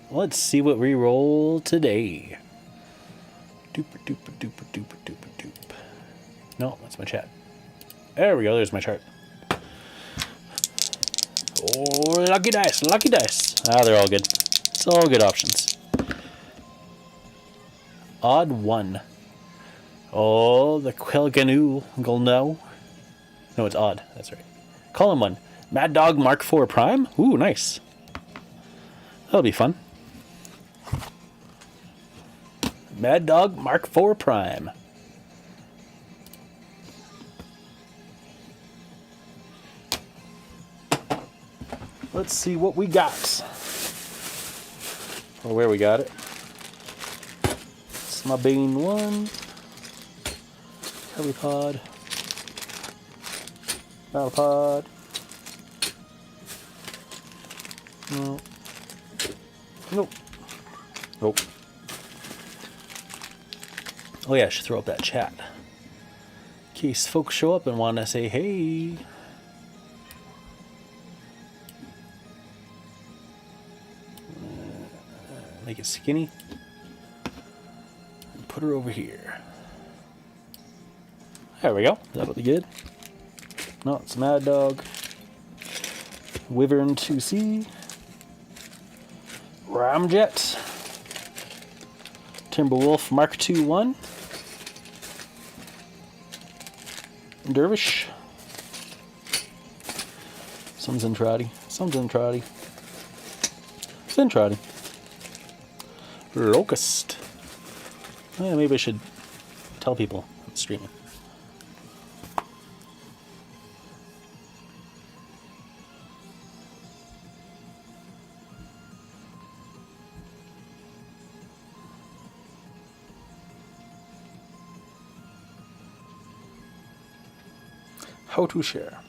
Let's see what we roll today. Doop doop doop doop doop doop. No, that's my chat. There we go. There's my chart. Oh, lucky dice, lucky dice. Ah, they're all good. It's all good options. Odd one. Oh, the Quilganoo. No, it's odd. That's right. Column one. Mad Dog Mark IV Prime. Ooh, nice. That'll be fun. Mad Dog Mark IV Prime. Let's see what we got. Or where we got it. It's my Bane 1. Heavy Pod. Battle Pod. No. Nope. Nope. Oh yeah, I should throw up that chat. In case folks show up and want to say, hey. Make it skinny. And put her over here. There we go. That'll be good. No, it's Mad Dog. Wyvern 2C. Ramjet. Timberwolf Mark II 1. Dervish. Some Zentradi. Some Zentradi. Zentradi. Locust. Yeah, maybe I should tell people I'm streaming. How to share.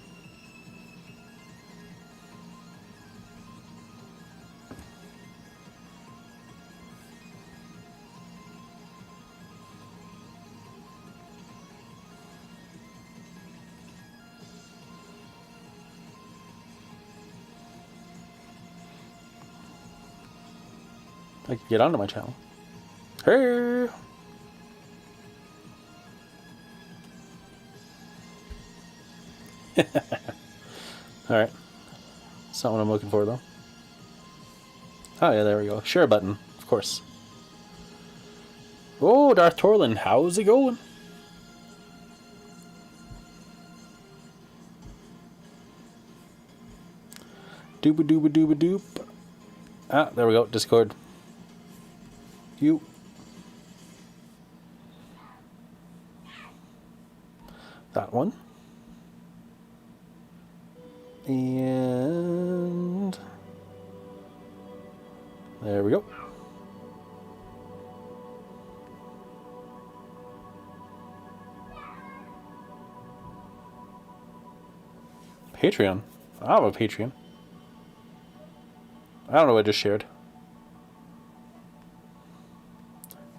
I can get onto my channel. Hey! Alright. That's not what I'm looking for, though. Oh, yeah, there we go. Share button, of course. Oh, Darth Torlin, how's it going? Dooba dooba dooba doop. Ah, there we go. Discord. You. That one. And there we go. Patreon. I have a Patreon. I don't know what I just shared.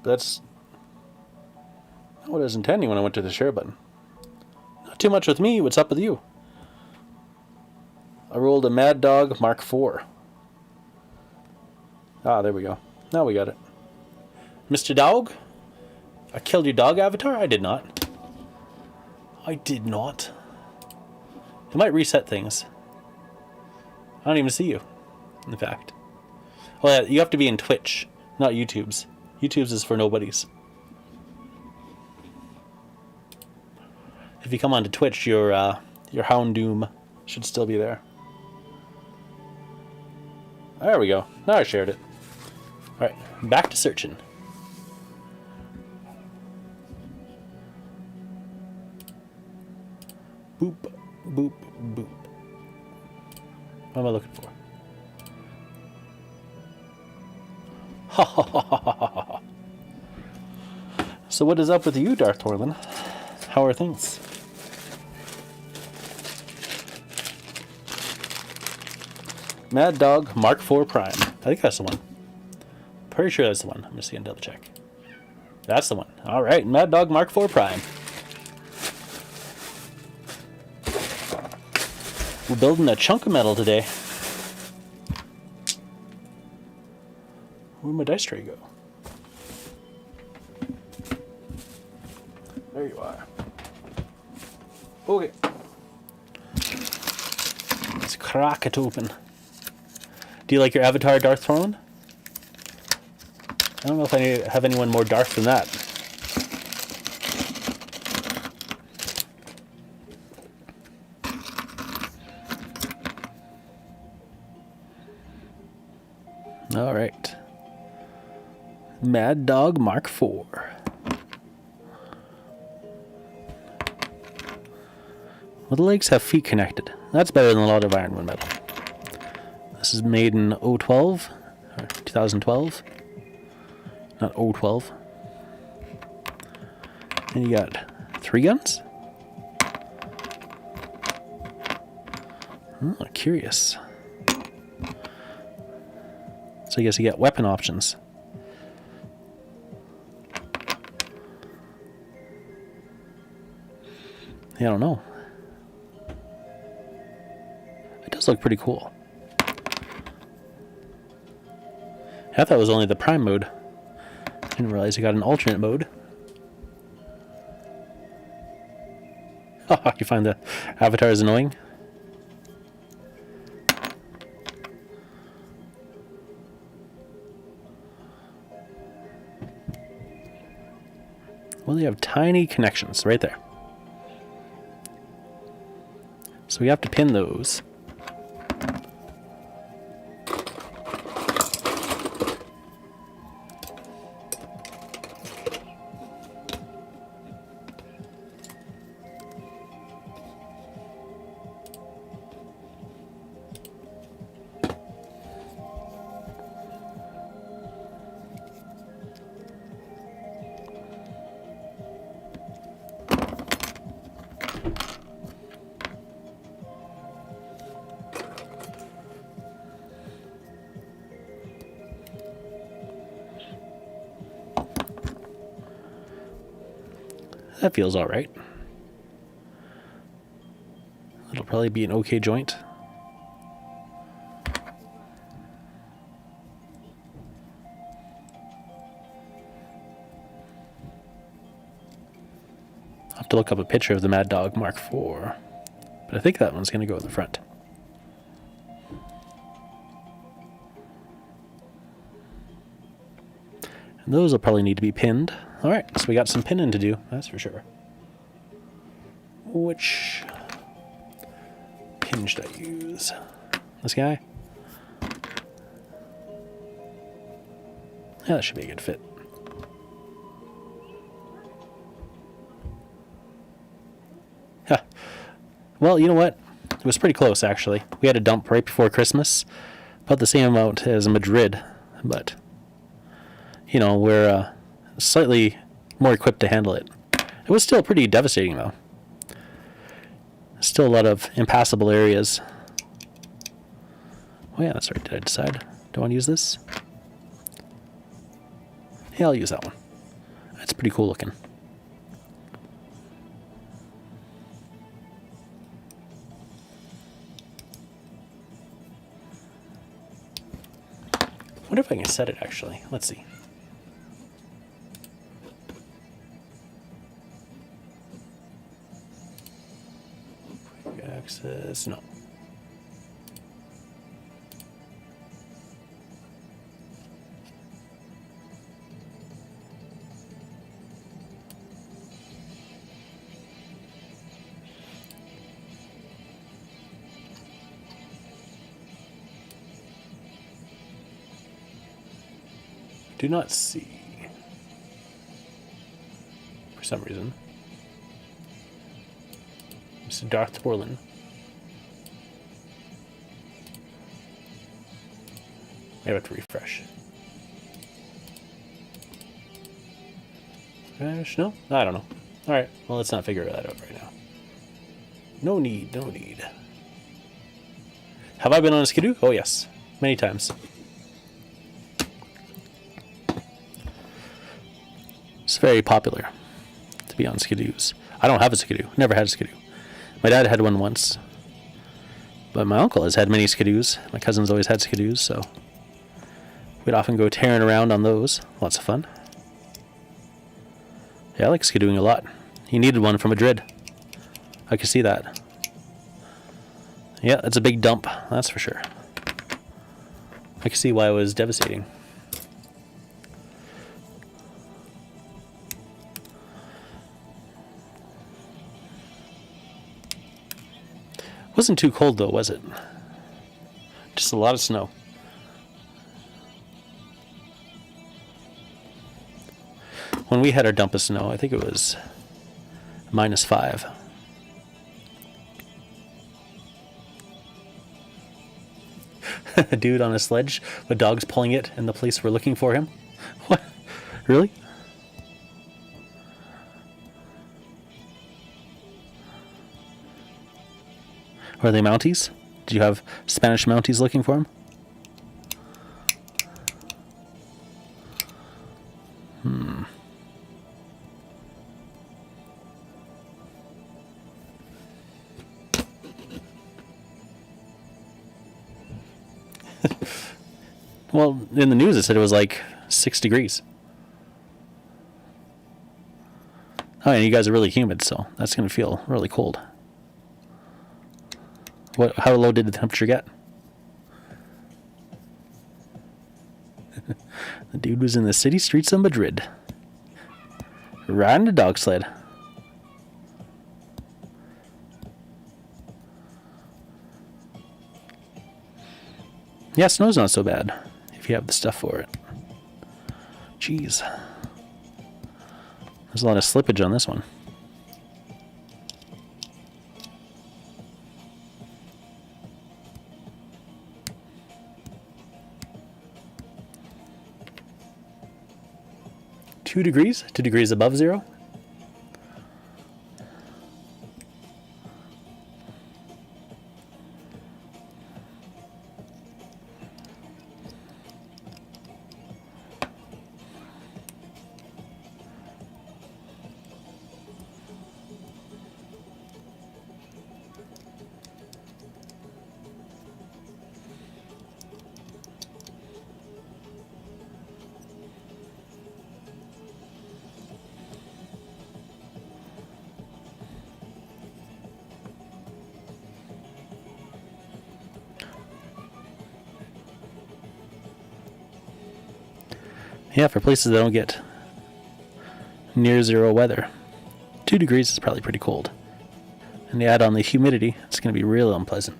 That's not what I was intending when I went to the share button. Not too much with me. What's up with you? I rolled a Mad Dog Mark IV. Ah, there we go. Now we got it. Mr. Dog? I killed your dog avatar? I did not. I did not. It might reset things. I don't even see you, in fact. Oh yeah, you have to be in Twitch, not YouTube's. YouTube's is for nobodies. If you come onto Twitch, your Houndoom should still be there. There we go. Now I shared it. Alright, back to searching. Boop, boop, boop. What am I looking for? Ha ha ha ha ha ha. So what is up with you, Darth Torlin? How are things? Mad Dog Mark IV Prime. I think that's the one. Pretty sure that's the one. I'm just gonna double check. That's the one. Alright, Mad Dog Mark IV Prime. We're building a chunk of metal today. Where'd my dice tray go? There you are. Okay. Let's crack it open. Do you like your avatar, Darth Throne? I don't know if I have anyone more Darth than that. All right. Mad Dog Mark IV. Well, the legs have feet connected. That's better than a lot of Iron One metal. This is made in 012, or 2012. Not 012. And you got 3 guns? Oh, curious. So I guess you get weapon options. Yeah, I don't know. It does look pretty cool. I thought it was only the prime mode. Didn't realize you got an alternate mode. Oh, you find the avatars annoying? Well, they have tiny connections right there. So we have to pin those. That feels alright. It'll probably be an okay joint. I'll have to look up a picture of the Mad Dog Mark IV. But I think that one's going to go in the front. And those will probably need to be pinned. Alright, so we got some pinning to do, that's for sure. Which pin should I use? This guy? Yeah, that should be a good fit. Huh. Well, you know what? It was pretty close, actually. We had a dump right before Christmas. About the same amount as Madrid, but, you know, we're slightly more equipped to handle it. It was still pretty devastating, though. Still a lot of impassable areas. Oh yeah, that's right. Did I decide? Do I want to use this? Yeah, I'll use that one. That's pretty cool looking. I wonder if I can set it, actually. Let's see. Access, no. Do not see. For some reason. Mr. Darth Borland. I have to refresh. Refresh? No? I don't know. Alright, well, let's not figure that out right now. No need, no need. Have I been on a skidoo? Oh, yes. Many times. It's very popular to be on skidoos. I don't have a skidoo. Never had a skidoo. My dad had one once. But my uncle has had many skidoos. My cousin's always had skidoos, so... We'd often go tearing around on those. Lots of fun. Yeah, I like skidooing a lot. He needed one from Madrid. I can see that. Yeah, that's a big dump, that's for sure. I can see why it was devastating. Wasn't too cold though, was it? Just a lot of snow. When we had our dump of snow, I think it was -5. A dude on a sledge with dogs pulling it in the place we're looking for him. What? Really? Are they Mounties? Did you have Spanish Mounties looking for him? Well, in the news it said it was like 6 degrees. Oh, and you guys are really humid, so that's going to feel really cold. How low did the temperature get? The dude was in the city streets of Madrid, riding a dog sled. Yeah, snow's not so bad if you have the stuff for it. Jeez. There's a lot of slippage on this one. Two degrees above zero. Yeah, for places that don't get near zero weather, 2 degrees is probably pretty cold. And you add on the humidity, it's going to be real unpleasant.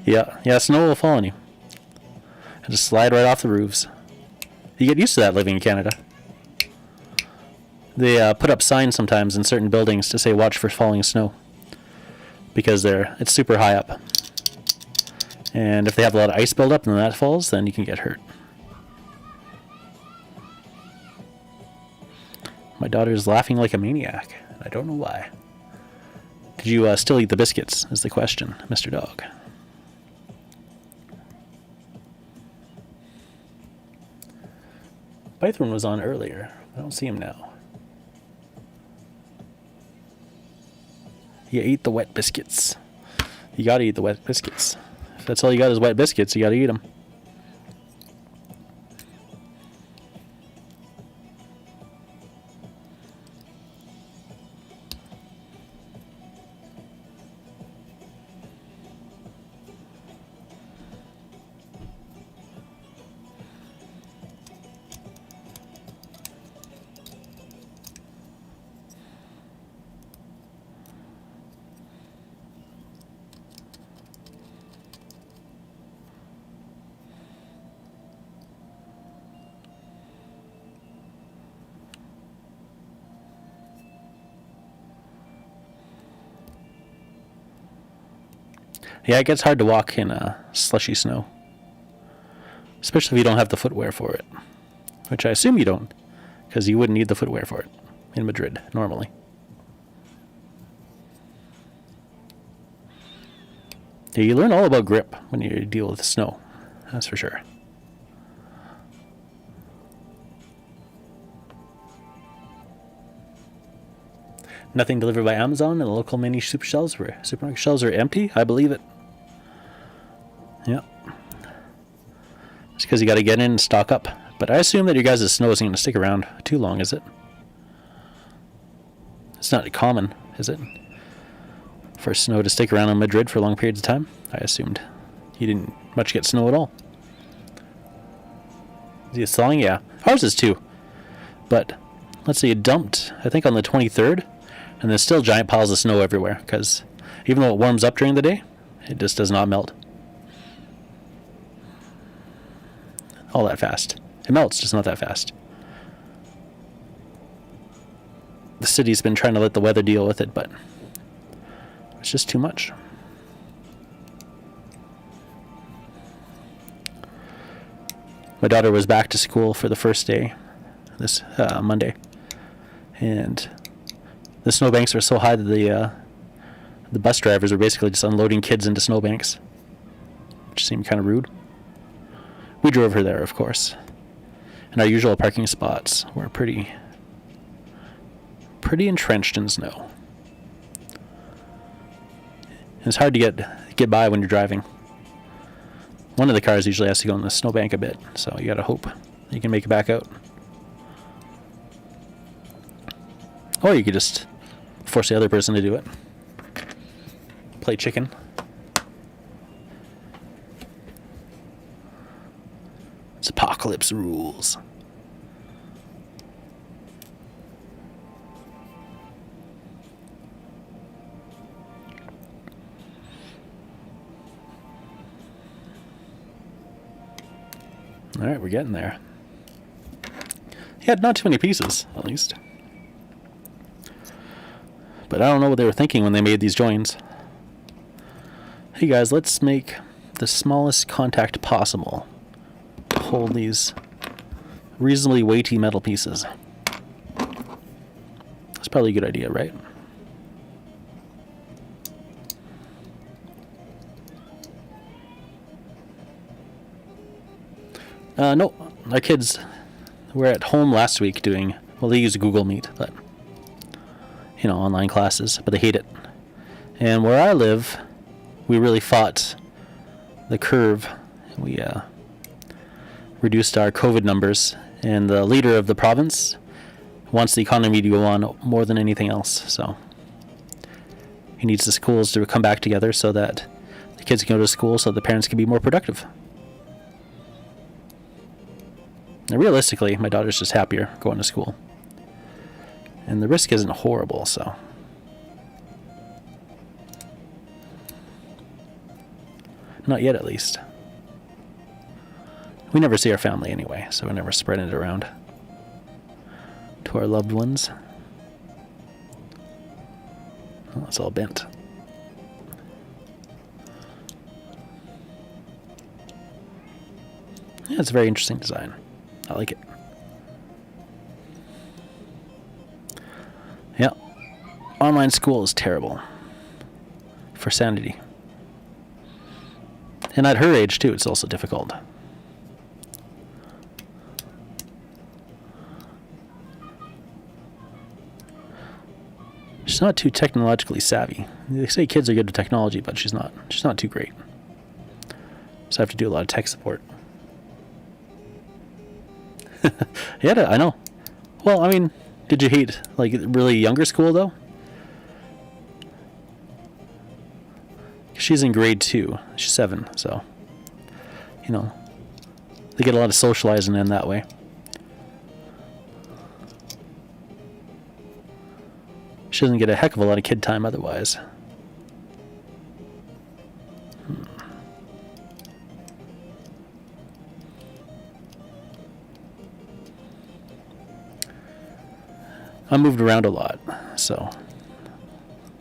Yeah, snow will fall on you. And just slide right off the roofs. You get used to that living in Canada. They put up signs sometimes in certain buildings to say watch for falling snow. Because it's super high up. And if they have a lot of ice buildup and that falls, then you can get hurt. My daughter's laughing like a maniac. I don't know why. Did you still eat the biscuits, is the question, Mr. Dog. Bythorn was on earlier. I don't see him now. You eat the wet biscuits. You gotta eat the wet biscuits. If that's all you got is wet biscuits, you gotta eat them. Yeah, it gets hard to walk in slushy snow. Especially if you don't have the footwear for it. Which I assume you don't, because you wouldn't need the footwear for it in Madrid, normally. Yeah, you learn all about grip when you deal with snow, that's for sure. Nothing delivered by Amazon, and the local mini supermarket shelves are empty. I believe it. Yep. It's because you got to get in and stock up. But I assume that your guys' snow isn't going to stick around too long, is it? It's not common, is it? For snow to stick around in Madrid for long periods of time? I assumed you didn't much get snow at all. Is it thawing? Yeah. Ours is too. But let's see, it dumped, I think, on the 23rd. And there's still giant piles of snow everywhere. Because even though it warms up during the day, it just does not melt. All that fast. It melts, just not that fast. The city's been trying to let the weather deal with it, but it's just too much. My daughter was back to school for the first day this Monday, and the snowbanks were so high that the bus drivers were basically just unloading kids into snowbanks, which seemed kind of rude. We drove her there, of course, and our usual parking spots were pretty entrenched in snow. It's hard to get by when you're driving. One of the cars usually has to go in the snowbank a bit, so you gotta hope you can make it back out. Or you could just force the other person to do it. Play chicken. It's apocalypse rules. Alright, we're getting there. Yeah, not too many pieces, at least. But I don't know what they were thinking when they made these joins. Hey guys, let's make the smallest contact possible to hold these reasonably weighty metal pieces. That's probably a good idea, right? No, our kids were at home last week doing, well, they use Google Meet, but, you know, online classes, but they hate it. And where I live, we really fought the curve. We reduced our COVID numbers, and the leader of the province wants the economy to go on more than anything else, so he needs the schools to come back together so that the kids can go to school so the parents can be more productive. Now, realistically, my daughter's just happier going to school. And the risk isn't horrible, so. Not yet, at least. We never see our family anyway, so we're never spreading it around to our loved ones. Oh, it's all bent. Yeah, it's a very interesting design. I like it. Yeah. Online school is terrible. For sanity. And at her age, too, it's also difficult. She's not too technologically savvy. They say kids are good with technology, but she's not. She's not too great. So I have to do a lot of tech support. Yeah, I know. Well, I mean, did you hate, like, really younger school, though? She's in grade 2. She's 7, so, you know, they get a lot of socializing in that way. She doesn't get a heck of a lot of kid time otherwise. I moved around a lot, so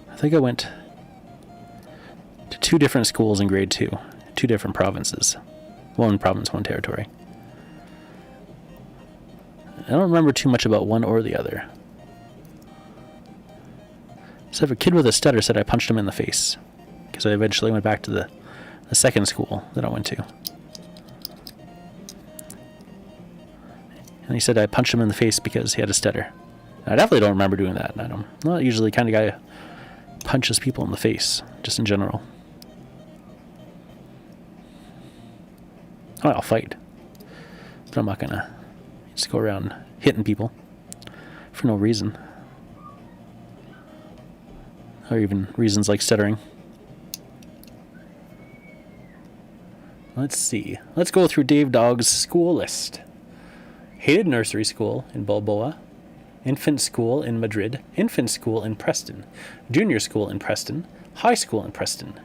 I think I went to 2 different schools in grade 2, 2 different provinces. 1 province, 1 territory. I don't remember too much about one or the other. So if a kid with a stutter said I punched him in the face, because I eventually went back to the second school that I went to. And he said I punched him in the face because he had a stutter. I definitely don't remember doing that. I'm not usually the kind of guy who punches people in the face, just in general. I'll fight. But I'm not gonna just go around hitting people for no reason. Or even reasons like stuttering. Let's see. Let's go through Dave Dog's school list. Hated nursery school in Balboa. Infant school in Madrid. Infant school in Preston. Junior school in Preston. High school in Preston.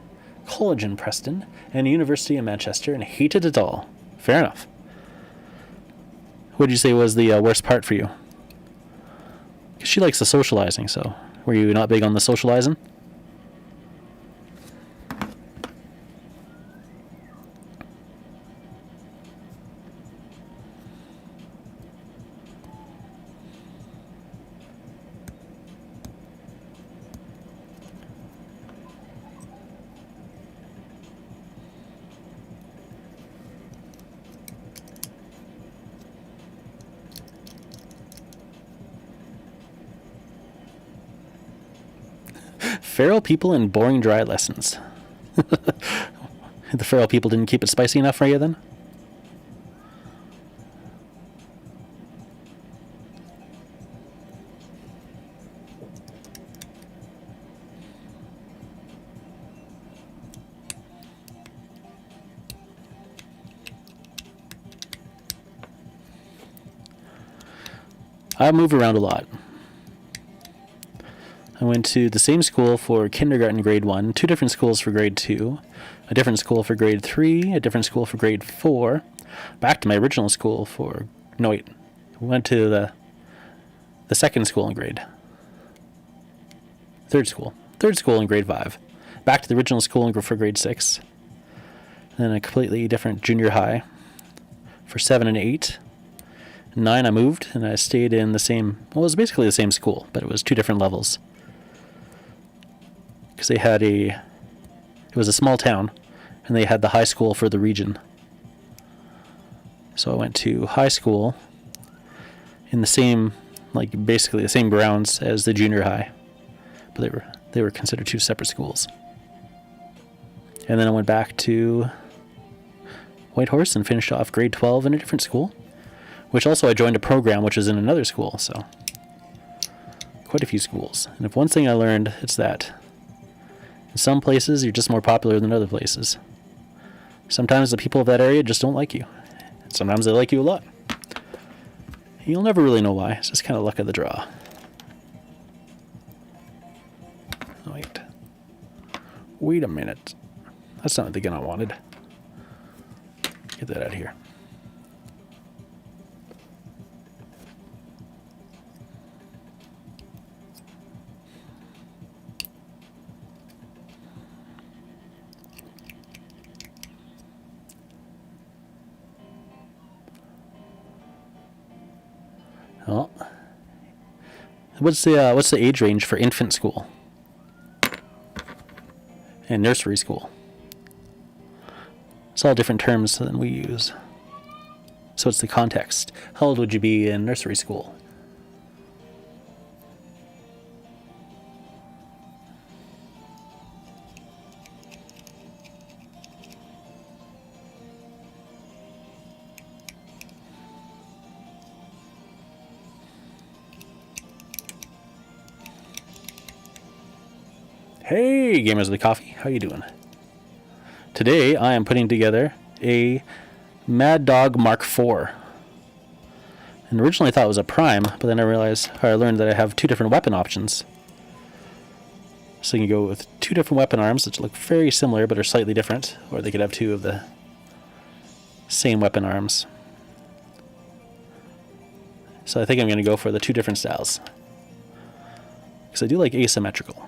College in Preston. And University in Manchester. And hated it all. Fair enough. What did you say was the worst part for you? Because she likes the socializing, so were you not big on the socializing? Feral people and boring dry lessons. The feral people didn't keep it spicy enough for you then? I moved around a lot. I went to the same school for kindergarten grade 1, 2 different schools for grade 2, a different school for grade 3, a different school for grade 4, back to my original school for... No, wait. Went to the second school in grade... Third school in grade 5. Back to the original school for grade 6. And then a completely different junior high for 7 and 8. 9 I moved, and I stayed in the same... Well, it was basically the same school, but it was 2 different levels. Because they had it was a small town, and they had the high school for the region. So I went to high school in the same, like basically the same grounds as the junior high, but they were considered 2 separate schools. And then I went back to Whitehorse and finished off grade 12 in a different school, which also I joined a program which is in another school, so quite a few schools. And if one thing I learned, it's that in some places, you're just more popular than other places. Sometimes the people of that area just don't like you. Sometimes they like you a lot. You'll never really know why. It's just kind of luck of the draw. Wait a minute. That's not the gun I wanted. Get that out of here. Well, what's the age range for infant school and nursery school? It's all different terms than we use. So it's the context. How old would you be in nursery school? Hey, gamers of the coffee, how you doing? Today I am putting together a Mad Dog Mark IV. And originally I thought it was a Prime, but then I learned that I have 2 different weapon options. So you can go with 2 different weapon arms that look very similar but are slightly different, or they could have 2 of the same weapon arms. So I think I'm going to go for the 2 different styles, because I do like asymmetrical.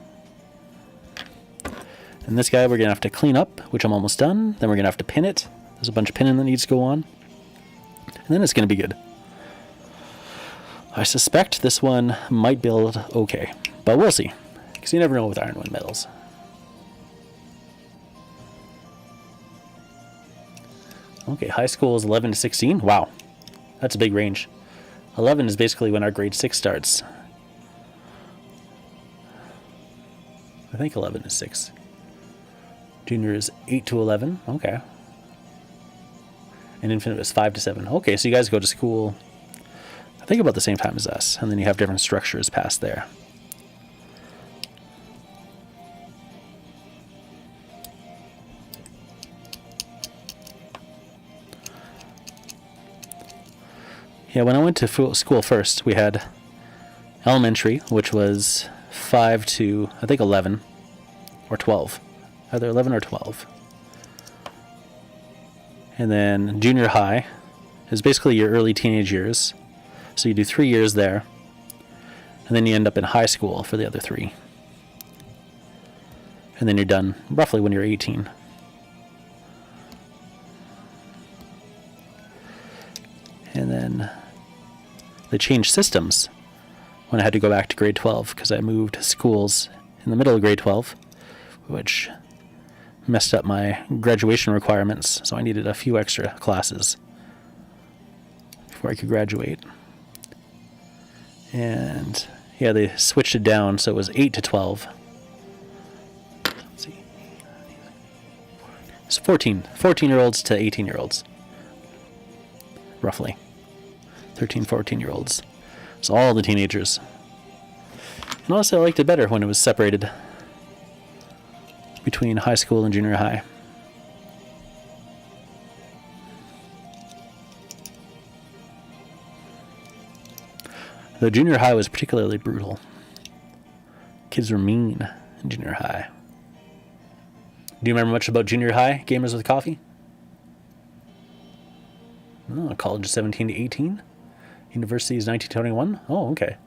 And this guy we're going to have to clean up, which I'm almost done. Then we're going to have to pin it. There's a bunch of pinning that needs to go on. And then it's going to be good. I suspect this one might build okay, but we'll see, because you never know with Ironwind metals. Okay, high school is 11 to 16. Wow, that's a big range. 11 is basically when our grade 6 starts. think 11 is 6. Junior is 8 to 11. Okay. And infant is 5 to 7. Okay, so you guys go to school, I think, about the same time as us. And then you have different structures past there. Yeah, when I went to school first, we had elementary, which was 5 to, I think, 11 or 12. Either 11 or 12. And then junior high is basically your early teenage years. So you do 3 years there. And then you end up in high school for the other 3. And then you're done roughly when you're 18. And then they changed systems when I had to go back to grade 12 because I moved schools in the middle of grade 12, which messed up my graduation requirements, so I needed a few extra classes before I could graduate. And yeah, they switched it down, so it was 8 to 12. Let's see. It's 14-year-olds to 18-year-olds, roughly. 13, 14-year-olds. So all the teenagers. And honestly, I liked it better when it was separated between high school and junior high. The junior high was particularly brutal. Kids were mean in junior high. Do you remember much about junior high, Gamers with Coffee? Oh, college is 17 to 18. University is 19 to 21. Oh, okay.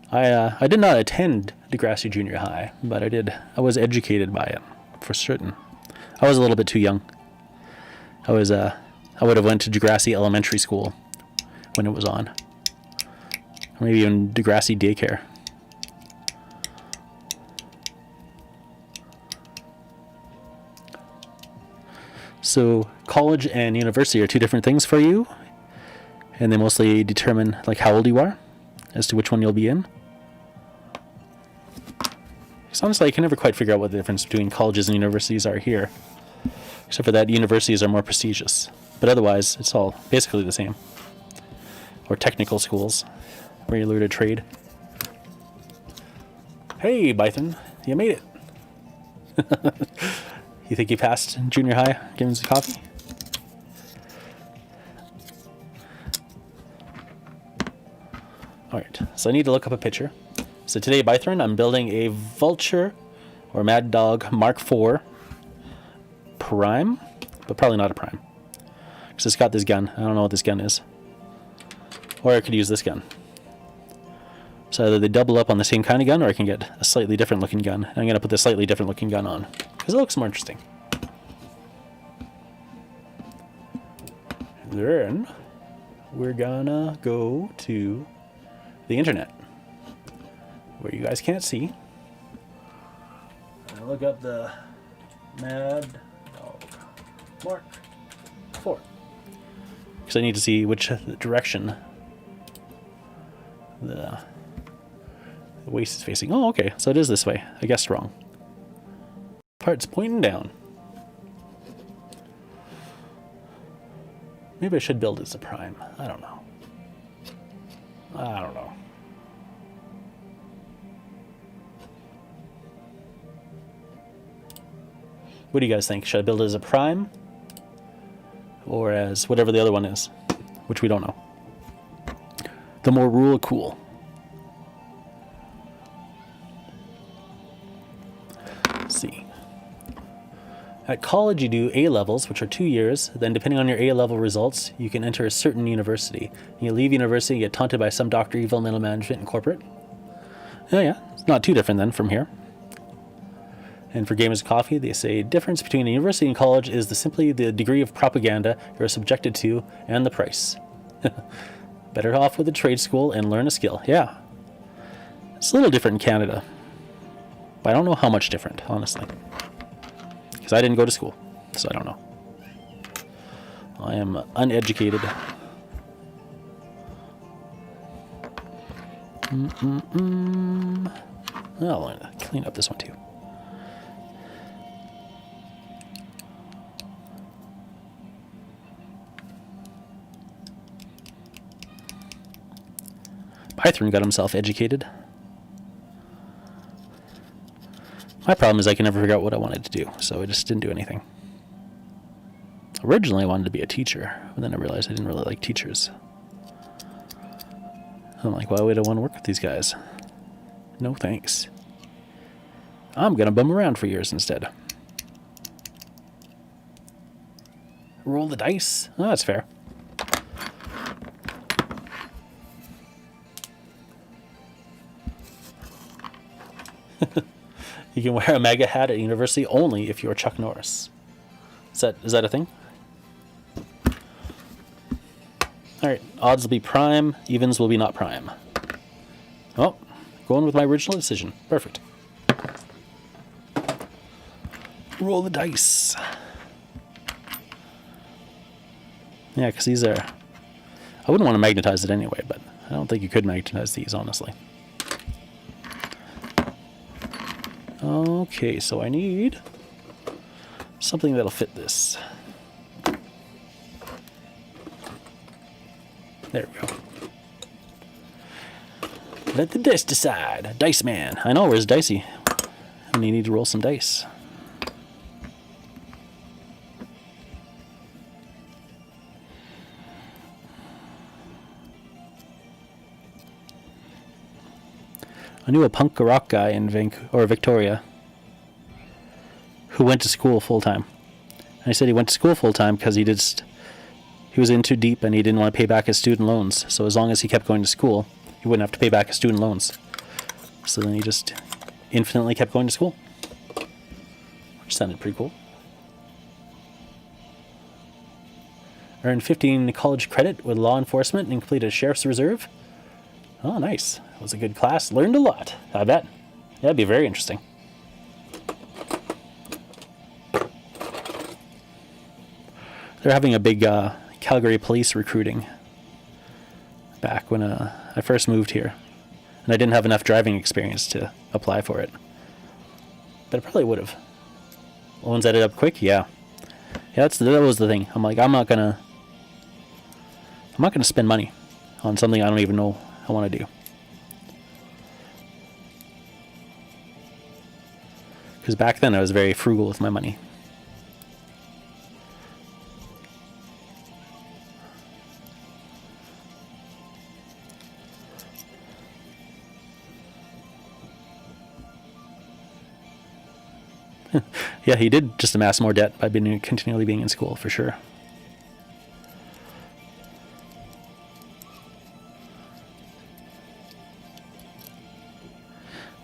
I did not attend Degrassi Junior High, but I was educated by it, for certain. I was a little bit too young. I would have went to Degrassi Elementary School when it was on. Or maybe even Degrassi Daycare. So college and university are two different things for you, and they mostly determine like how old you are as to which one you'll be in. Because honestly, I can never quite figure out what the difference between colleges and universities are here, except for that universities are more prestigious. But otherwise, it's all basically the same. Or technical schools, where you learn a trade. Hey, Bython, you made it. You think you passed junior high, Gamers with Coffee? Alright, so I need to look up a picture. So today, Bythron, I'm building a Vulture, or Mad Dog Mark IV Prime, but probably not a Prime. Because it's got this gun. I don't know what this gun is. Or I could use this gun. So either they double up on the same kind of gun, or I can get a slightly different looking gun. And I'm going to put the slightly different looking gun on, because it looks more interesting. Then we're gonna go to the internet, where you guys can't see. And look up the Mad Dog Mark IV, because I need to see which direction the waist is facing. Oh, okay, so it is this way. I guessed wrong. Part's pointing down. Maybe I should build it as a prime. I don't know. What do you guys think? Should I build it as a prime? Or as whatever the other one is? Which we don't know. The more rural cool. Let's see. At college, you do A-levels, which are 2 years. Then, depending on your A-level results, you can enter a certain university. You leave university, you get taunted by some Dr. Evil, middle management, and corporate. Oh yeah, it's not too different then from here. And for Gamers Coffee, they say difference between a university and college is simply the degree of propaganda you're subjected to and the price. Better off with a trade school and learn a skill. Yeah. It's a little different in Canada. But I don't know how much different, honestly. Because I didn't go to school, so I don't know. I am uneducated. Well, I'm going to clean up this one too. Python got himself educated. My problem is I can never figure out what I wanted to do, so I just didn't do anything. Originally, I wanted to be a teacher, but then I realized I didn't really like teachers. I'm like, why would I want to work with these guys? No thanks. I'm gonna bum around for years instead. Roll the dice? Oh, that's fair. You can wear a MAGA hat at university only if you're Chuck Norris. Is that a thing? Alright, odds will be prime, evens will be not prime. Oh, going with my original decision. Perfect. Roll the dice. Yeah, because these are... I wouldn't want to magnetize it anyway, but I don't think you could magnetize these, honestly. Okay, so I need something that'll fit this. There we go. Let the dice decide. Dice man. I know, where's Dicey? And you need to roll some dice. I knew a punk rock guy in Victoria who went to school full time. And he said he went to school full time because he was in too deep and he didn't want to pay back his student loans. So as long as he kept going to school, he wouldn't have to pay back his student loans. So then he just infinitely kept going to school. Which sounded pretty cool. Earned 15 college credit with law enforcement and completed a sheriff's reserve. Oh, nice. It was a good class. Learned a lot, I bet. Yeah, that'd be very interesting. They're having a big Calgary police recruiting back when I first moved here. And I didn't have enough driving experience to apply for it. But I probably would have. Loans added up quick? Yeah. Yeah, that was the thing. I'm like, I'm not gonna spend money on something I don't even know I want to do. Because back then I was very frugal with my money. Yeah, he did just amass more debt by continually being in school, for sure.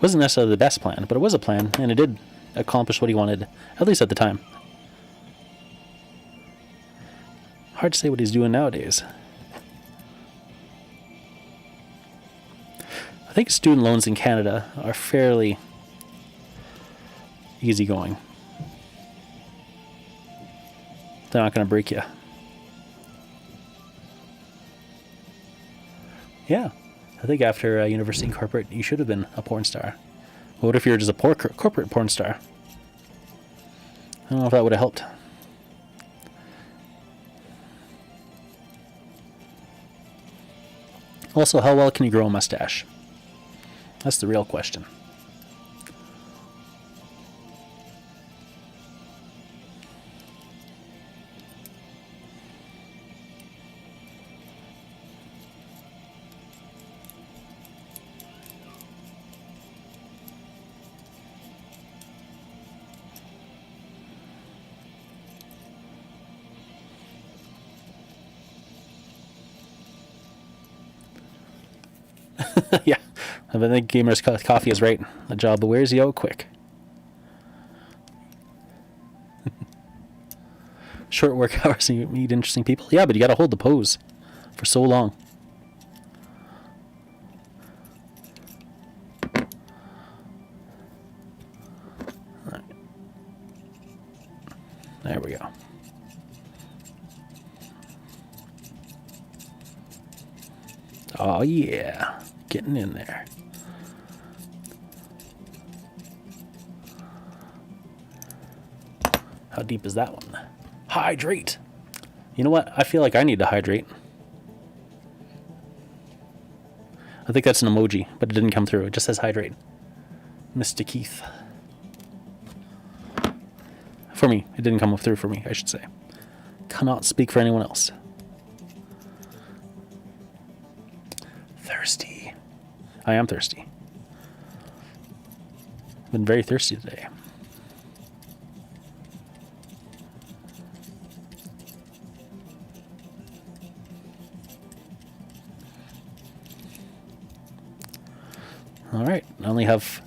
Wasn't necessarily the best plan, but it was a plan, and it did accomplish what he wanted, at least at the time. Hard to say what he's doing nowadays. I think student loans in Canada are fairly easygoing. They're not going to break you. Yeah. I think after university and corporate, you should have been a porn star. What if you're just a corporate porn star? I don't know if that would have helped. Also, how well can you grow a mustache? That's the real question. Yeah, I think Gamer's Coffee is right. The job wears you out quick. Short work hours and you meet interesting people. Yeah, but you gotta hold the pose for so long. Right. There we go. Oh yeah, getting in there. How deep is that one? Hydrate. You know what? I feel like I need to hydrate. I think that's an emoji, but it didn't come through. It just says hydrate. Mr. Keith. For me. It didn't come through for me, I should say. Cannot speak for anyone else. Thirsty. I am thirsty. Been very thirsty today. Alright, I only have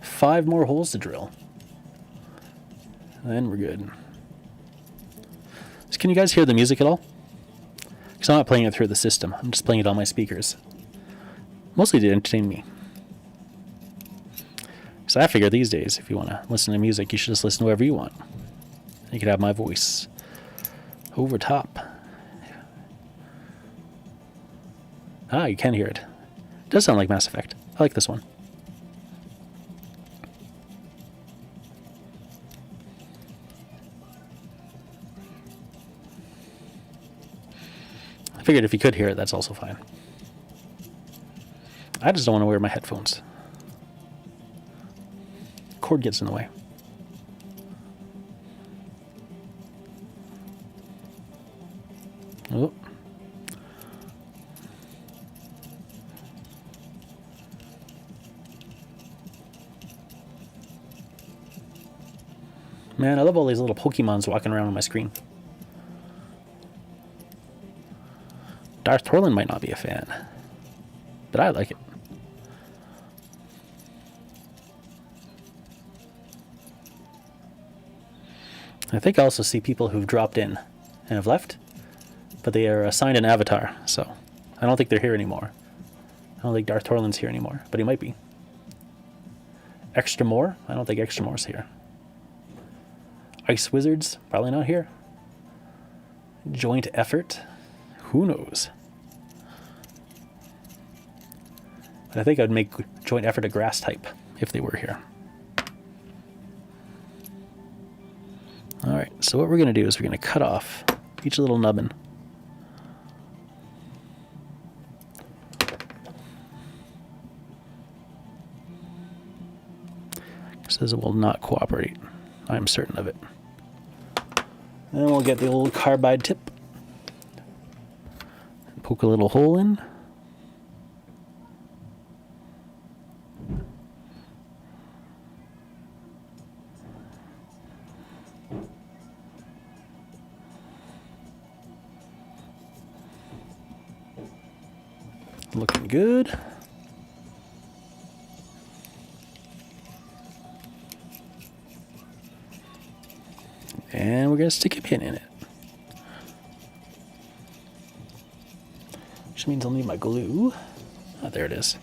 5 more holes to drill. And we're good. So can you guys hear the music at all? Because I'm not playing it through the system. I'm just playing it on my speakers. Mostly to entertain me. So I figure these days, if you want to listen to music, you should just listen to whatever you want. You could have my voice over top. Ah, you can hear it. It does sound like Mass Effect. I like this one. I figured if you could hear it, that's also fine. I just don't want to wear my headphones. Cord gets in the way. Oh. Man, I love all these little Pokemons walking around on my screen. Darth Torlin might not be a fan, but I like it. I think I also see people who've dropped in and have left, but they are assigned an avatar, so I don't think they're here anymore. I don't think Darth Torlin's here anymore, but he might be. Extra More? I don't think Extra More's here. Ice Wizards? Probably not here. Joint Effort? Who knows? But I think I'd make Joint Effort a grass type if they were here. Alright, so what we're going to do is we're going to cut off each little nubbin. It says it will not cooperate. I'm certain of it. Then we'll get the old carbide tip. Poke a little hole in. Looking good. And we're going to stick a pin in it. Which means I'll need my glue. Ah, there it is.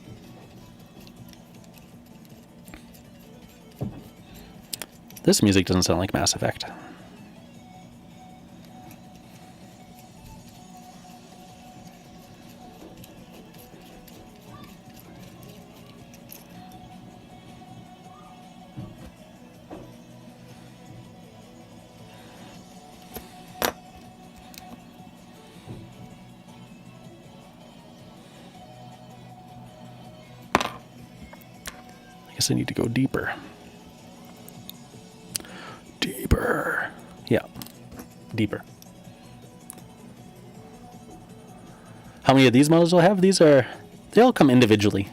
This music doesn't sound like Mass Effect. I guess I need to go deeper. Deeper. Yeah, deeper. How many of these models do I have? They all come individually.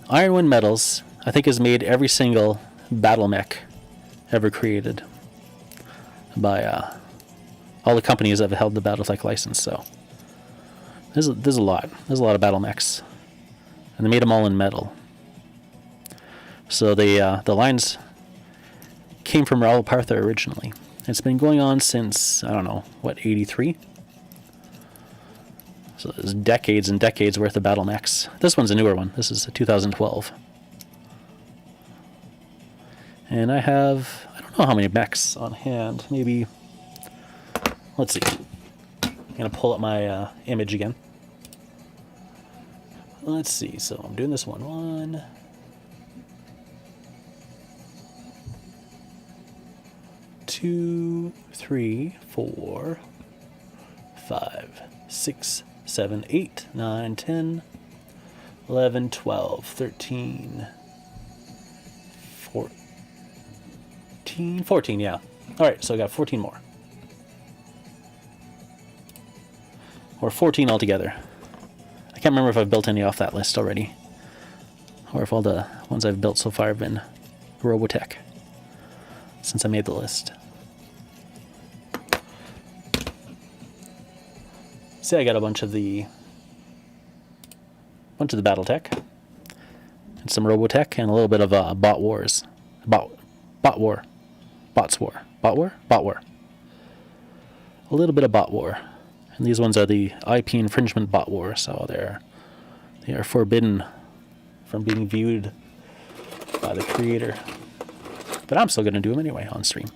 Ironwind Metals, I think, has made every single battle mech ever created by all the companies that have held the Battletech license. So there's a lot. There's a lot of battle mechs, and they made them all in metal. So the lines came from Raoul Partha originally. It's been going on since, I don't know, what, 83? So there's decades and decades worth of battle mechs. This one's a newer one. This is a 2012. And I don't know how many mechs on hand. Maybe, let's see. I'm going to pull up my image again. Let's see. So I'm doing this one. 2, 3, 4, 5, 6, 7, 8, 9, 10, 11, 12, 13, 14, yeah. Alright, so I got 14 more. Or 14 altogether. I can't remember if I've built any off that list already. Or if all the ones I've built so far have been Robotech. Since I made the list. See, I got a bunch of the BattleTech. And some Robotech and a little bit of Bot Wars. Bot War. Bots War. Bot War? Bot War. A little bit of Bot War. And these ones are the IP infringement Bot War, so they are forbidden from being viewed by the creator. But I'm still going to do them anyway on stream.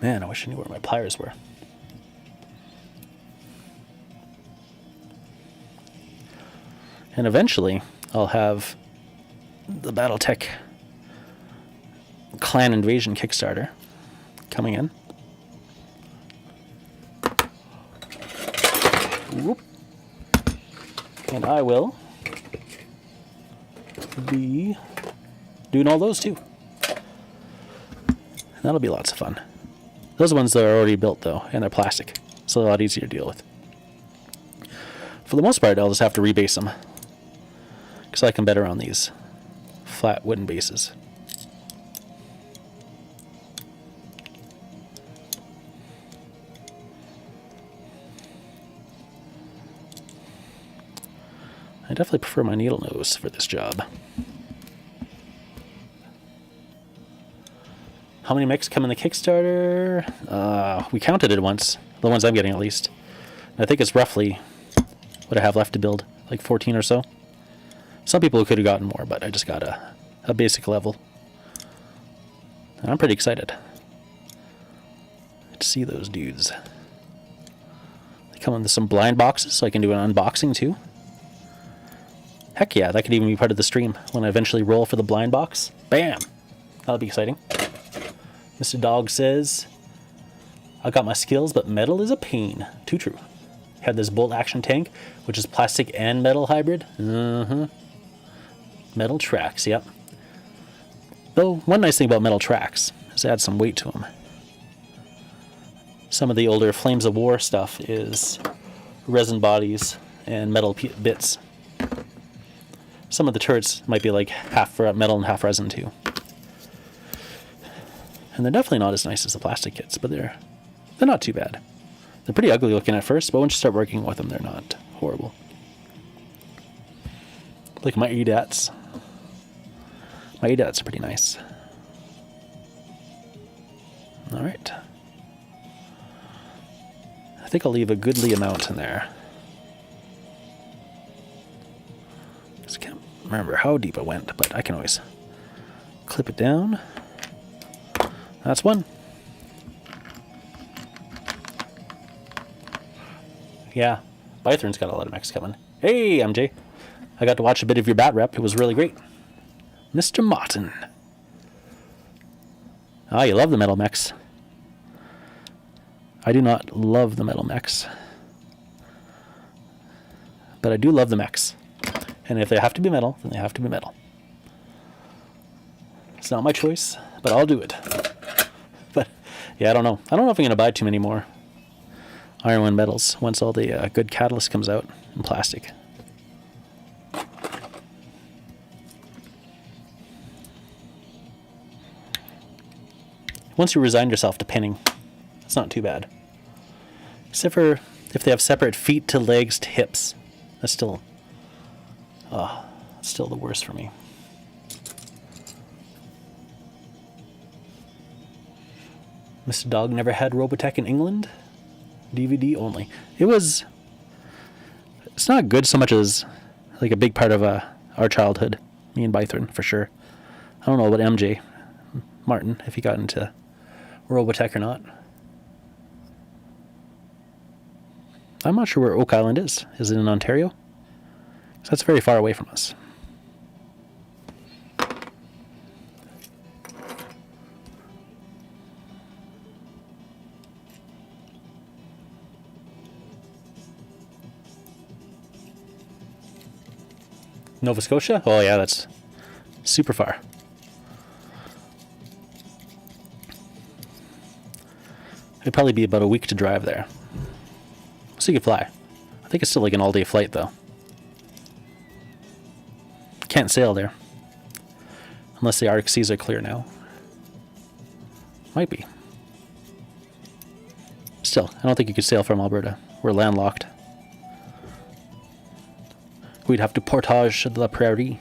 Man, I wish I knew where my pliers were. And eventually, I'll have the BattleTech Clan Invasion Kickstarter coming in. Whoop. And I will be doing all those too. That'll be lots of fun. Those are ones that are already built though, and they're plastic, so they're a lot easier to deal with. For the most part, I'll just have to rebase them, because I like them better on these flat wooden bases. I definitely prefer my needle nose for this job. How many mechs come in the Kickstarter? We counted it once. The ones I'm getting, at least. I think it's roughly what I have left to build. Like 14 or so. Some people could have gotten more, but I just got a basic level. And I'm pretty excited to see those dudes. They come in some blind boxes, so I can do an unboxing too. Heck yeah, that could even be part of the stream when I eventually roll for the blind box. Bam! That'll be exciting. Mr. Dog says, I got my skills, but metal is a pain. Too true. Had this bolt action tank, which is plastic and metal hybrid. Metal tracks, yep. Though, one nice thing about metal tracks is it adds some weight to them. Some of the older Flames of War stuff is resin bodies and metal bits. Some of the turrets might be like half metal and half resin too. And they're definitely not as nice as the plastic kits, but they're not too bad. They're pretty ugly looking at first, but once you start working with them, they're not horrible. Like my ADATs. My ADATs are pretty nice. Alright. I think I'll leave a goodly amount in there. Just can't remember how deep I went, but I can always clip it down. That's one. Yeah, Bythorn's got a lot of mechs coming. Hey, MJ. I got to watch a bit of your bat rep. It was really great. Mr. Martin. Ah, you love the metal mechs. I do not love the metal mechs. But I do love the mechs. And if they have to be metal, then they have to be metal. It's not my choice, but I'll do it. But, yeah, I don't know. I don't know if I'm going to buy too many more Iron One metals once all the good catalyst comes out in plastic. Once you resign yourself to pinning, it's not too bad. Except for if they have separate feet to legs to hips. That's still the worst for me. Mr. Dog never had Robotech in England. DVD only. It's not good so much as like a big part of our childhood. Me and Bythorn, for sure. I don't know about MJ Martin, if he got into Robotech or not. I'm not sure where Oak Island is. Is it in Ontario? 'Cause that's very far away from us. Nova Scotia? Oh yeah, that's super far. It'd probably be about a week to drive there. So you could fly. I think it's still like an all-day flight though. Can't sail there. Unless the Arctic seas are clear now. Might be. Still, I don't think you could sail from Alberta. We're landlocked. We'd have to portage la prairie.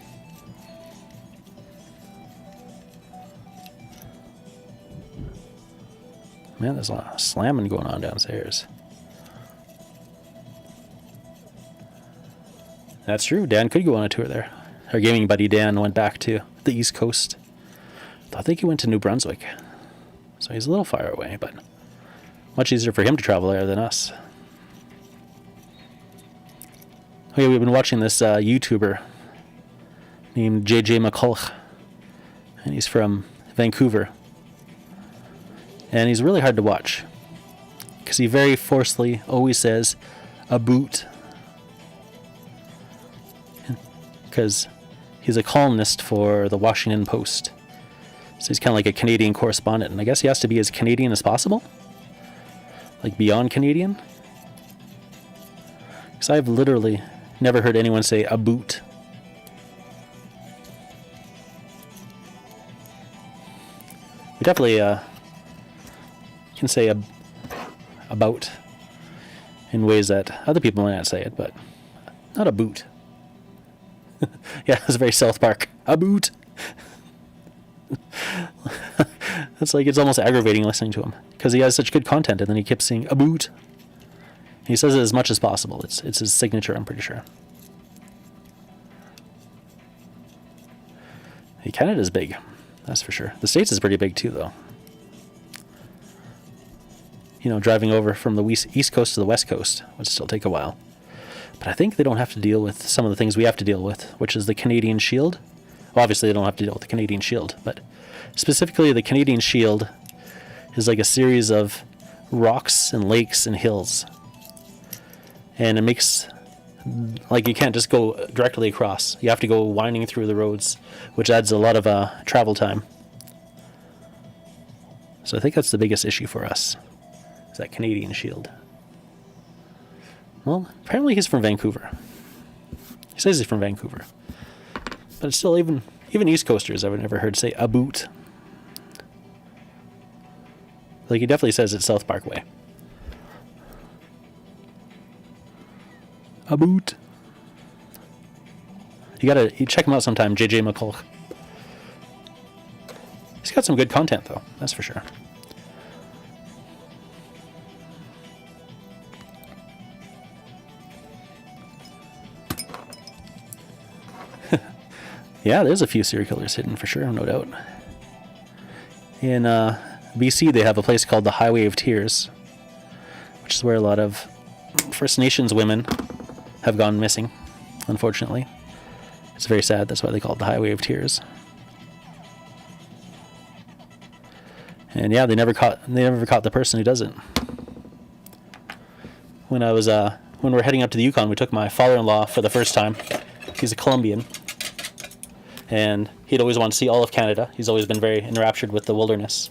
Man, there's a lot of slamming going on downstairs. That's true. Dan could go on a tour there. Our gaming buddy Dan went back to the East Coast. I think he went to New Brunswick. So he's a little far away, but much easier for him to travel there than us. Okay, we've been watching this YouTuber named JJ McCulloch. And he's from Vancouver. And he's really hard to watch. Because he very forcefully always says, a boot. Because he's a columnist for the Washington Post. So he's kind of like a Canadian correspondent. And I guess he has to be as Canadian as possible. Like beyond Canadian. Because I've literally never heard anyone say a boot. We definitely can say about in ways that other people might not say it, but not a boot. Yeah, it's very South Park. A boot. It's like, it's almost aggravating listening to him because he has such good content, and then he keeps saying a boot. He says it as much as possible. It's his signature, I'm pretty sure. Hey, Canada's big, that's for sure. The States is pretty big too, though. You know, driving over from the East Coast to the West Coast would still take a while. But I think they don't have to deal with some of the things we have to deal with, which is the Canadian Shield. Well, obviously, they don't have to deal with the Canadian Shield, but specifically the Canadian Shield is like a series of rocks and lakes and hills. And it makes, like, you can't just go directly across. You have to go winding through the roads, which adds a lot of travel time. So I think that's the biggest issue for us, is that Canadian Shield. Well, apparently he's from Vancouver. He says he's from Vancouver. But it's still, even East Coasters I've never heard say a boot. Like, he definitely says it South Park way. A boot. You check him out sometime, JJ McCulloch. He's got some good content though, that's for sure. Yeah, there's a few serial killers hidden for sure, no doubt. In BC, they have a place called the Highway of Tears, which is where a lot of First Nations women have gone missing, unfortunately. It's very sad, that's why they call it the Highway of Tears. And yeah, they never caught the person who does it. When we're heading up to the Yukon, we took my father-in-law for the first time. He's a Colombian. And he'd always wanted to see all of Canada. He's always been very enraptured with the wilderness.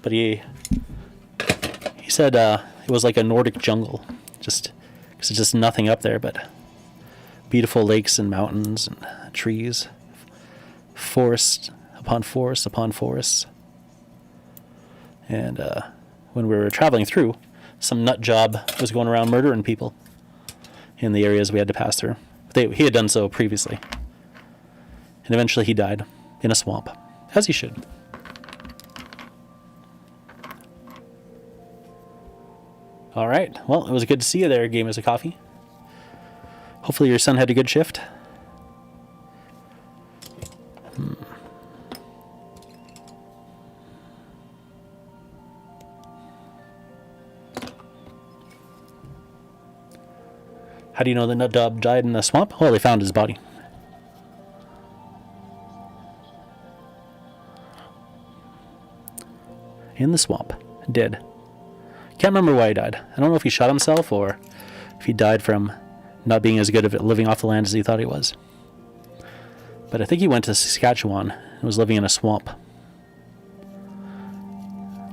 But he said it was like a Nordic jungle, just because there's just nothing up there but beautiful lakes and mountains and trees, forest upon forest upon forest. And when we were traveling through, some nut job was going around murdering people in the areas we had to pass through. He had done so previously. And eventually he died in a swamp, as he should. All right. Well, it was good to see you there, Gamers of Coffee. Hopefully your son had a good shift. How do you know the nut job died in the swamp? Well, they found his body. In the swamp, dead. Can't remember why he died. I don't know if he shot himself or if he died from not being as good at living off the land as he thought he was. But I think he went to Saskatchewan and was living in a swamp.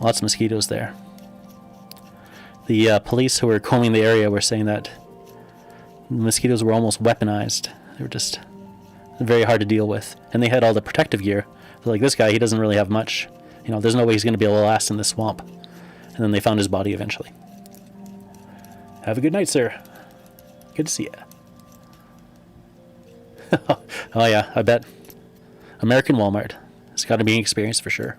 Lots of mosquitoes there. The police who were combing the area were saying that the mosquitoes were almost weaponized. They were just very hard to deal with. And they had all the protective gear. They're like, this guy, he doesn't really have much. You know, there's no way he's going to be able to last in this swamp. And then they found his body eventually. Have a good night, sir. Good to see you. Oh yeah, I bet. American Walmart. It's got to be an experience for sure.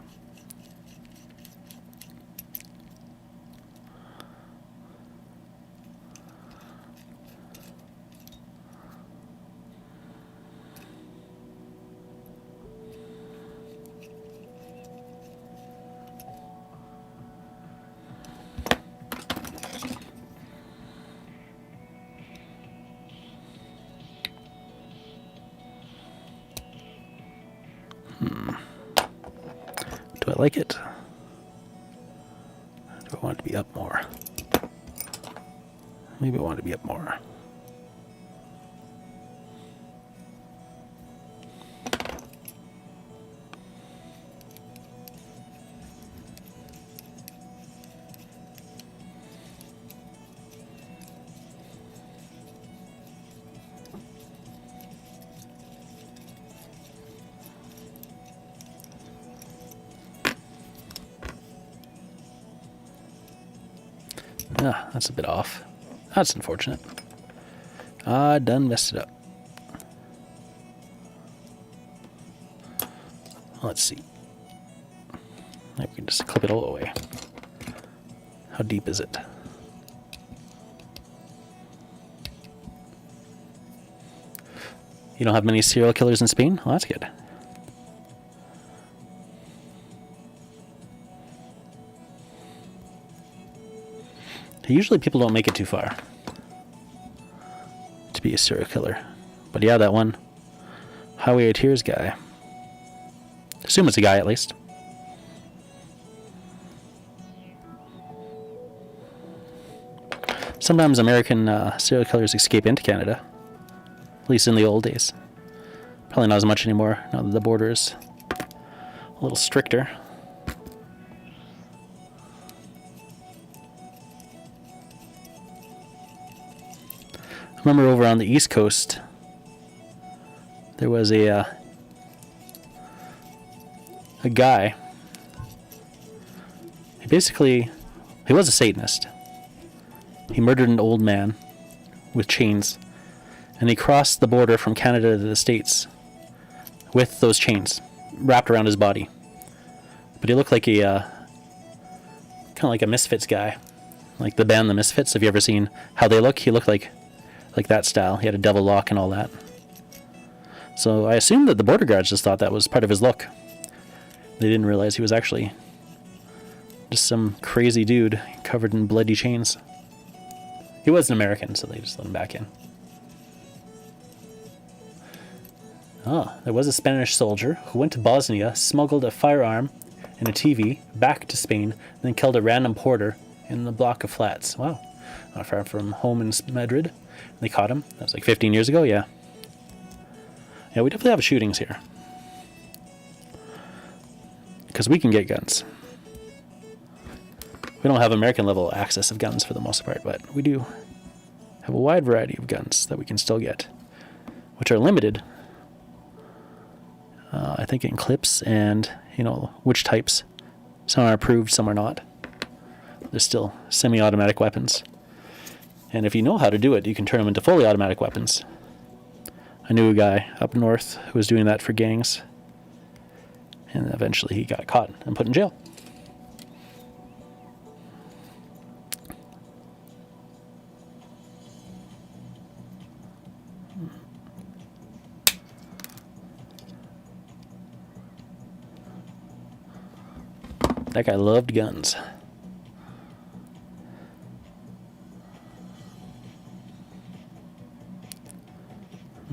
Do I like it? Do I want it to be up more? Maybe I want it to be up more. Ah, that's a bit off. That's unfortunate. I done messed it up. Let's see. Maybe we can just clip it all the way. How deep is it? You don't have many serial killers in Spain? Well, that's good. Usually people don't make it too far to be a serial killer. But yeah, that one Highway of Tears guy. Assume it's a guy at least. Sometimes American serial killers escape into Canada. At least in the old days. Probably not as much anymore now that the border is a little stricter. I remember over on the East Coast, there was a guy. He was a Satanist. He murdered an old man with chains, and he crossed the border from Canada to the States with those chains wrapped around his body. But he looked like a kind of like a Misfits guy, like the band The Misfits. Have you ever seen how they look? He looked like that style. He had a devil lock and all that. So I assumed that the border guards just thought that was part of his look. They didn't realize he was actually just some crazy dude covered in bloody chains. He was an American, so they just let him back in. There was a Spanish soldier who went to Bosnia, smuggled a firearm and a TV back to Spain, and then killed a random porter in the block of flats. Wow. Not far from home in Madrid. They caught him. That was like 15 years ago, yeah. Yeah, we definitely have shootings here. Because we can get guns. We don't have American level access of guns for the most part, but we do have a wide variety of guns that we can still get, which are limited. I think in clips and, which types. Some are approved, some are not. There's still semi-automatic weapons. And if you know how to do it, you can turn them into fully automatic weapons. I knew a guy up north who was doing that for gangs. And eventually he got caught and put in jail. That guy loved guns.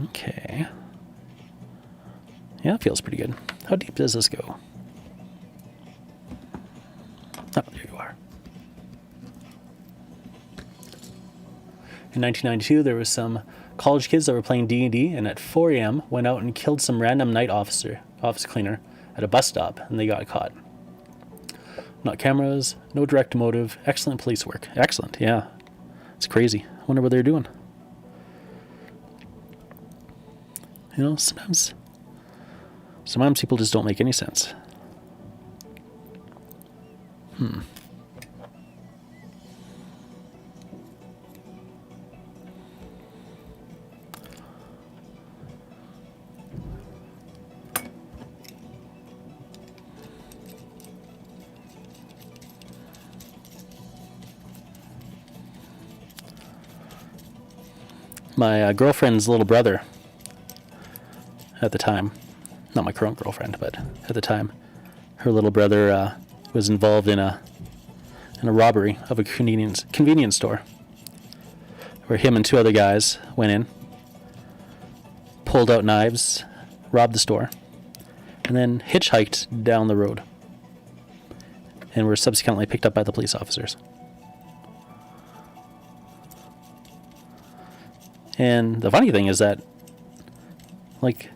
Okay. Yeah, it feels pretty good. How deep does this go? Oh, there you are. In 1992, there was some college kids that were playing D&D, and at 4 a.m. went out and killed some random night office cleaner at a bus stop, and they got caught. Not cameras, no direct motive, excellent police work. Excellent, yeah. It's crazy. I wonder what they're doing. You know, sometimes people just don't make any sense. My girlfriend's little brother, at the time, not my current girlfriend, but at the time, her little brother was involved in a robbery of a convenience store, where him and 2 other guys went in, pulled out knives, robbed the store, and then hitchhiked down the road, and were subsequently picked up by the police officers. And the funny thing is that, like,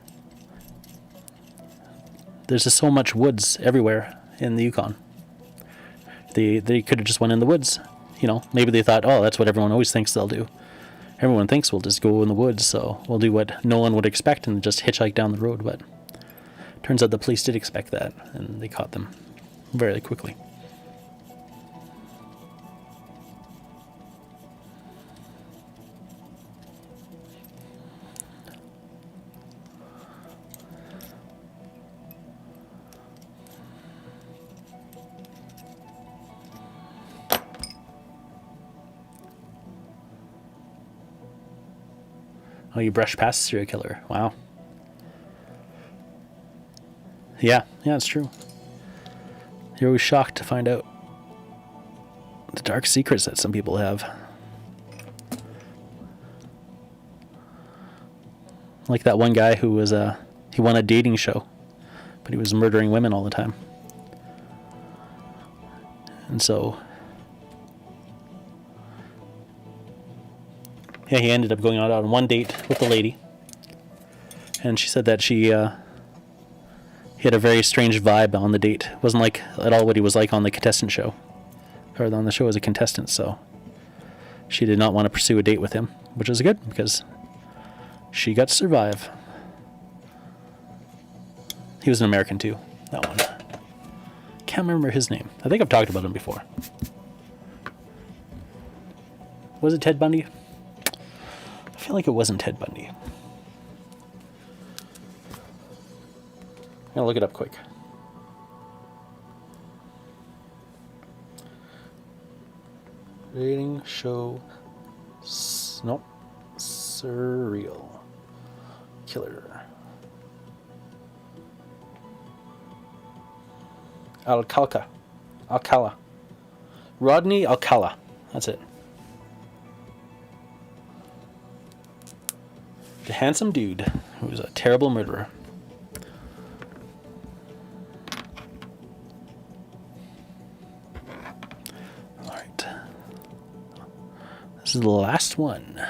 there's just so much woods everywhere in the Yukon. They could have just went in the woods. You know, maybe they thought, oh, that's what everyone always thinks they'll do. Everyone thinks we'll just go in the woods, so we'll do what no one would expect and just hitchhike down the road. But turns out the police did expect that, and they caught them very quickly. Oh, you brush past a serial killer. Wow. Yeah, it's true. You're always shocked to find out the dark secrets that some people have. Like that one guy who was he won a dating show, but he was murdering women all the time. And so yeah, he ended up going out on one date with the lady, and she said that he had a very strange vibe on the date. It wasn't like at all what he was like on the contestant show, or on the show as a contestant. So she did not want to pursue a date with him, which was good because she got to survive. He was an American too, that one. Can't remember his name. I think I've talked about him before. Was it Ted Bundy? I feel like it wasn't Ted Bundy. I'm gonna look it up quick. Rating show. Nope. Serial killer. Alcala. Rodney Alcala. That's it. The handsome dude who was a terrible murderer. Alright. This is the last one.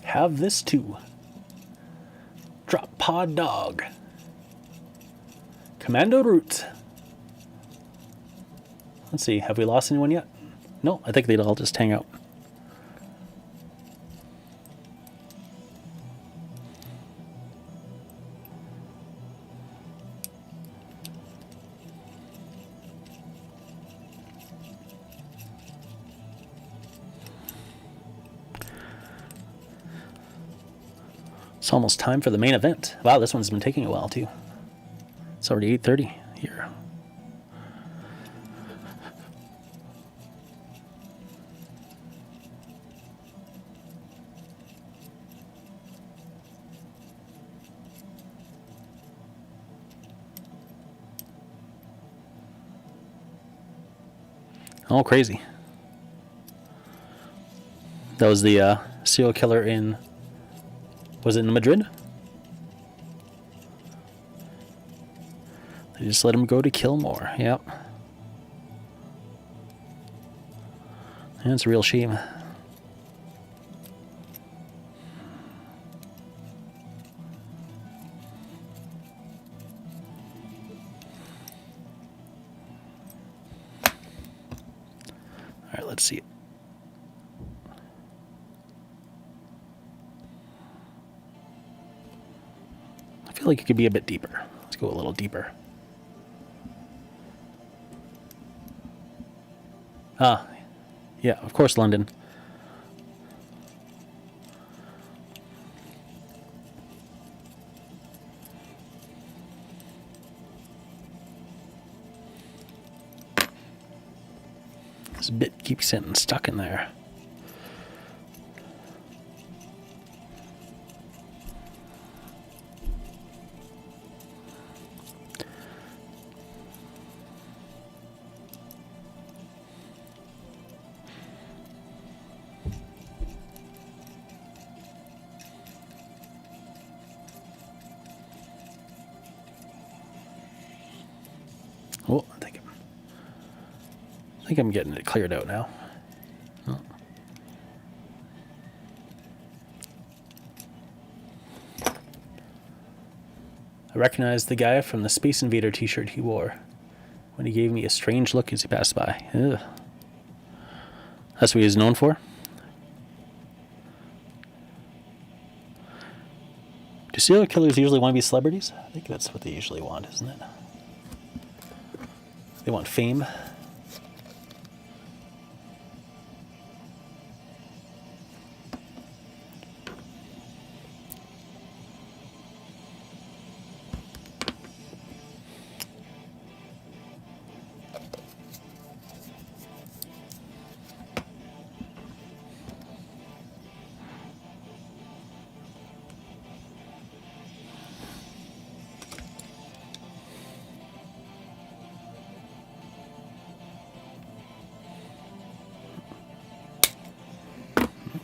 Have this too. Drop Pod Dog. Commando Root. Let's see, have we lost anyone yet? No, I think they'd all just hang out. It's almost time for the main event. Wow, this one's been taking a while too. It's already 8:30 here. Oh, crazy. That was the serial killer in... Was it in Madrid? They just let him go to kill more. Yep. And it's a real shame. Alright, let's see it. I feel like it could be a bit deeper. Let's go a little deeper. Ah, yeah, of course, London. This bit keeps getting stuck in there. Oh, I think I'm getting it cleared out now. Oh. I recognized the guy from the Space Invader t-shirt he wore when he gave me a strange look as he passed by. Ugh. That's what he's known for? Do serial killers usually want to be celebrities? I think that's what they usually want, isn't it? They want fame.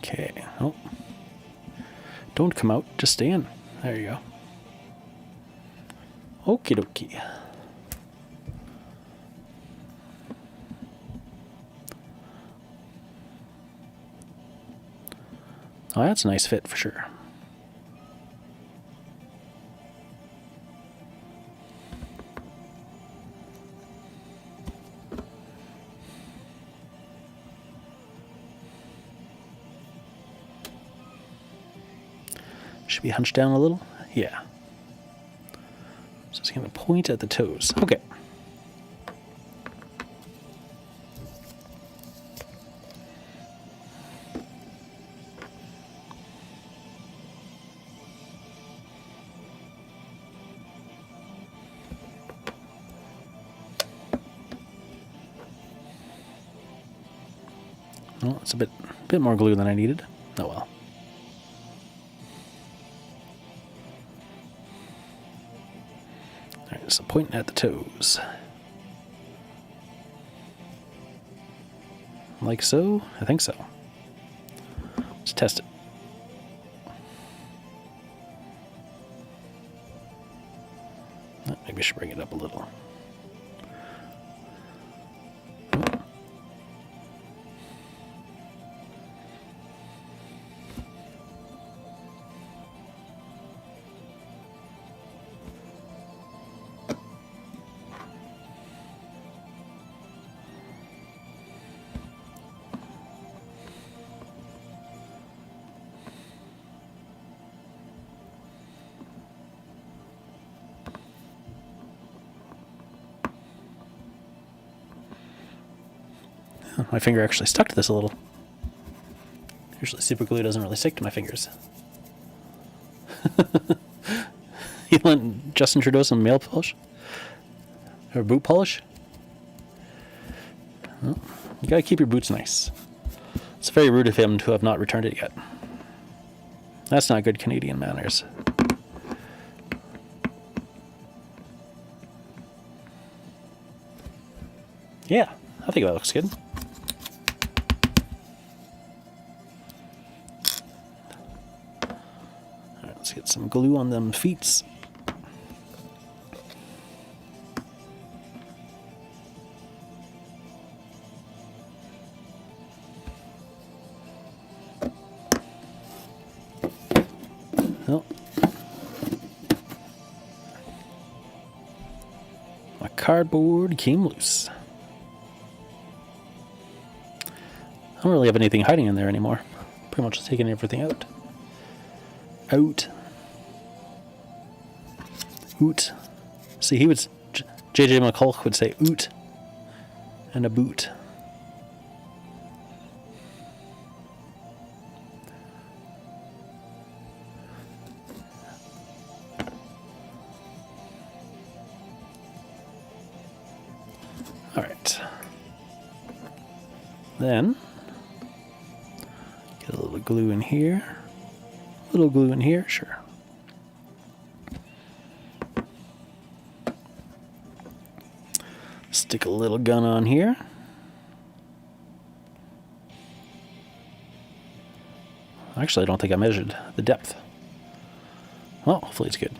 Okay. Oh. Don't come out. Just stay in. There you go. Okie dokie. Oh, that's a nice fit for sure. Should be hunched down a little? Yeah. So it's going to point at the toes. Okay. Well, it's a bit more glue than I needed. Oh well. Alright, so pointing at the toes. Like so? I think so. Let's test it. Maybe I should bring it up a little. My finger actually stuck to this a little. Usually super glue doesn't really stick to my fingers. You lent Justin Trudeau some nail polish? Or boot polish? Well, you gotta keep your boots nice. It's very rude of him to have not returned it yet. That's not good Canadian manners. Yeah, I think that looks good. Alright, let's get some glue on them feets. Oh. My cardboard came loose. I don't really have anything hiding in there anymore. Pretty much taking everything out. Out. Oot. See, he would... J.J. McCulloch would say oot and a boot. Alright. Then... get a little glue in here. A little glue in here, sure. Stick a little gun on here. Actually, I don't think I measured the depth. Well, hopefully it's good.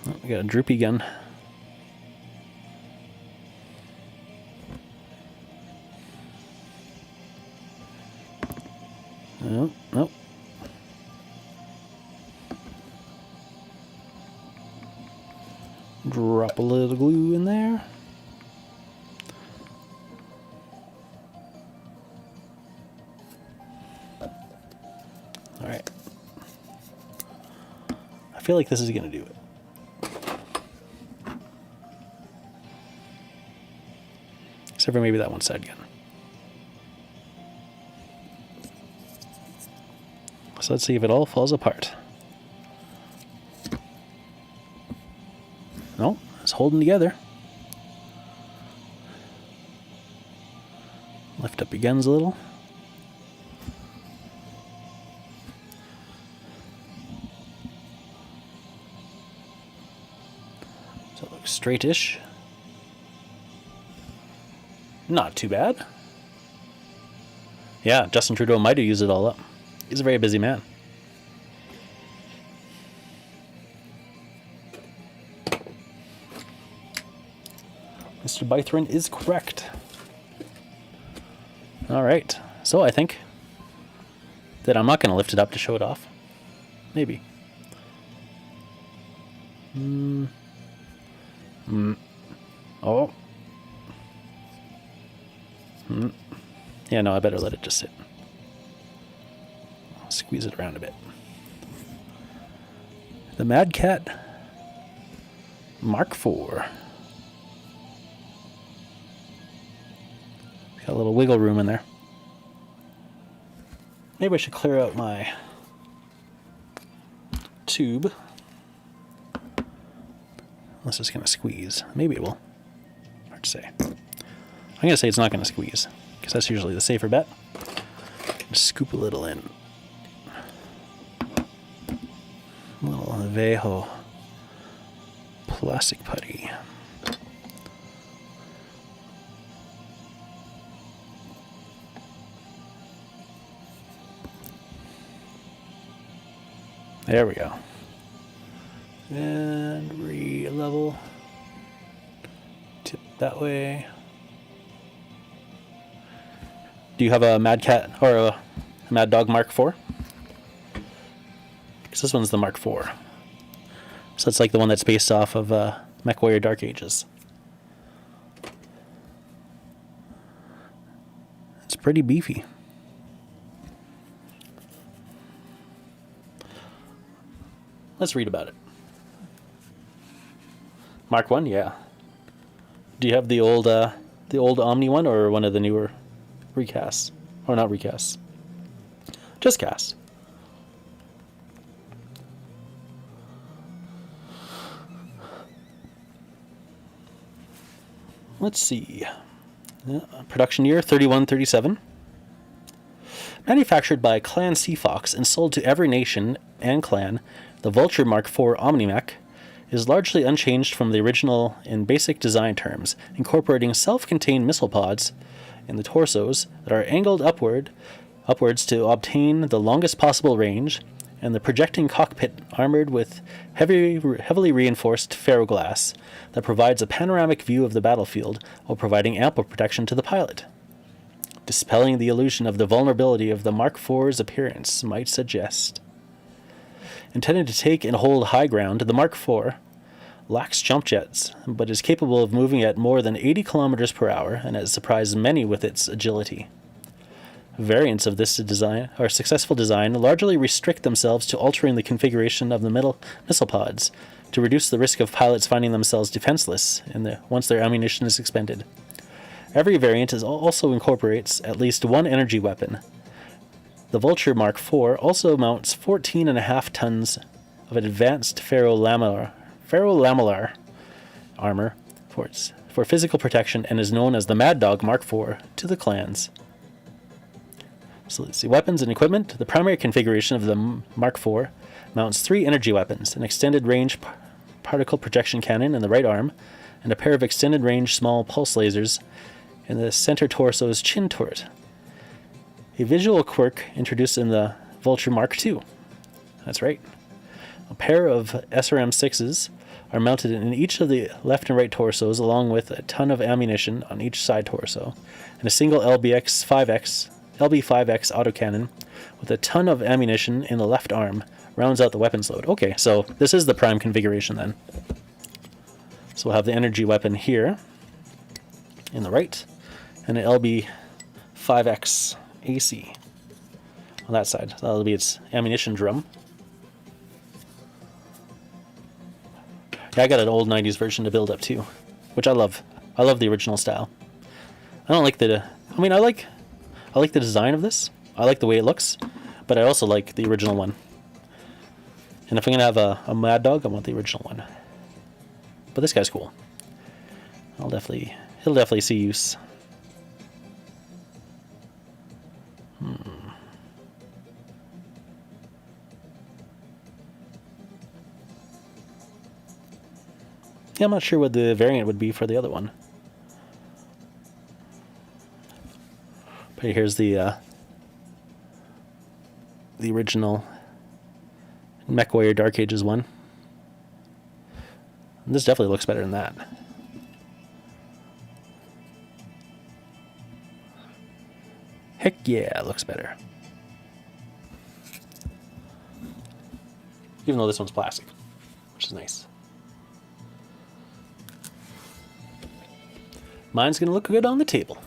Oh, we got a droopy gun. Oh, nope. Drop a little glue in there. All right. I feel like this is going to do it. Except for maybe that one side gun. So let's see if it all falls apart. No, it's holding together. Lift up your guns a little. So it looks straightish. Not too bad. Yeah, Justin Trudeau might have used it all up. He's a very busy man. Mr. Bythron is correct. All right. So I think that I'm not going to lift it up to show it off. Maybe. Oh. Yeah, no, I better let it just sit. Squeeze it around a bit. The Mad Cat Mark IV. Got a little wiggle room in there. Maybe I should clear out my tube. Unless it's going to squeeze. Maybe it will. Hard to say. I'm going to say it's not going to squeeze, because that's usually the safer bet. Just scoop a little in. A little Vejo plastic putty. There we go. And re-level. Tip that way. Do you have a Mad Cat or a Mad Dog Mark IV? Because this one's the Mark IV. So it's like the one that's based off of MechWarrior Dark Ages. It's pretty beefy. Let's read about it. Mark 1, yeah. Do you have the old the The old Omni one or one of the newer recasts? Or not recasts. Just casts. Let's see. Production year 3137. Manufactured by Clan Seafox and sold to every nation and clan, the Vulture Mark IV Omnimech is largely unchanged from the original in basic design terms, incorporating self-contained missile pods in the torsos that are angled upwards to obtain the longest possible range, and the projecting cockpit armored with heavily reinforced ferroglass that provides a panoramic view of the battlefield while providing ample protection to the pilot. Dispelling the illusion of the vulnerability of the Mark IV's appearance might suggest. Intended to take and hold high ground, the Mark IV lacks jump jets, but is capable of moving at more than 80 kilometers per hour and has surprised many with its agility. Variants of this design, or successful design, largely restrict themselves to altering the configuration of the missile pods to reduce the risk of pilots finding themselves defenseless once their ammunition is expended. Every variant also incorporates at least one energy weapon. The Vulture Mark IV also mounts 14.5 tons of advanced ferrolamellar armor for physical protection and is known as the Mad Dog Mark IV to the clans. So let's see, weapons and equipment. The primary configuration of the Mark IV mounts 3 energy weapons, an extended range particle projection cannon in the right arm, and a pair of extended range small pulse lasers in the center torso's chin turret. A visual quirk introduced in the Vulture Mark II. That's right. A pair of SRM-6s are mounted in each of the left and right torsos, along with a ton of ammunition on each side torso, and a single LB5X autocannon with a ton of ammunition in the left arm rounds out the weapons load. Okay, so this is the prime configuration then. So we'll have the energy weapon here in the right, and an LB5X AC on that side. That'll be its ammunition drum. Yeah, I got an old 90s version to build up too, which I love. I love the original style. I don't like the... I mean, I like the design of this. I like the way it looks, but I also like the original one. And if I'm gonna have a Mad Dog, I want the original one. But this guy's cool. He'll definitely see use. Yeah, I'm not sure what the variant would be for the other one. But here's the original MechWarrior Dark Ages one. And this definitely looks better than that. Heck yeah, it looks better. Even though this one's plastic, which is nice. Mine's gonna look good on the table.